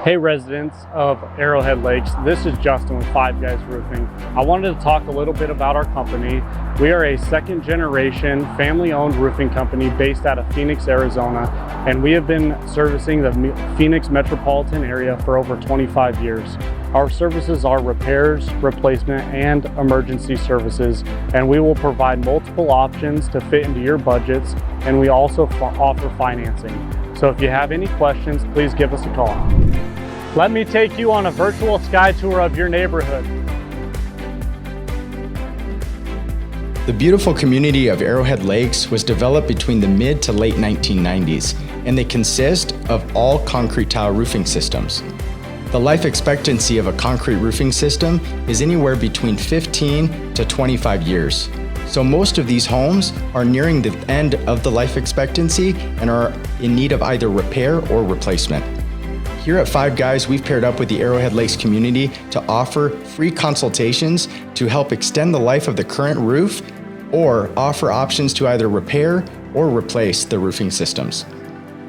Hey residents of Arrowhead Lakes, this is Justin with Five Guys Roofing. I wanted to talk a little bit about our company. We are a second generation family owned roofing company based out of Phoenix, Arizona, and we have been servicing the Phoenix metropolitan area for over 25 years. Our services are repairs, replacement, and emergency services, and we will provide multiple options to fit into your budgets, and we also offer financing. So if you have any questions, please give us a call. Let me take you on a virtual sky tour of your neighborhood. The beautiful community of Arrowhead Lakes was developed between the mid to late 1990s, and they consist of all concrete tile roofing systems. The life expectancy of a concrete roofing system is anywhere between 15 to 25 years. So most of these homes are nearing the end of the life expectancy and are in need of either repair or replacement. Here at Five Guys, we've paired up with the Arrowhead Lakes community to offer free consultations to help extend the life of the current roof or offer options to either repair or replace the roofing systems.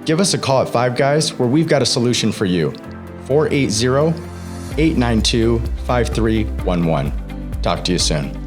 Give us a call at Five Guys where we've got a solution for you. 480-892-5311. Talk to you soon.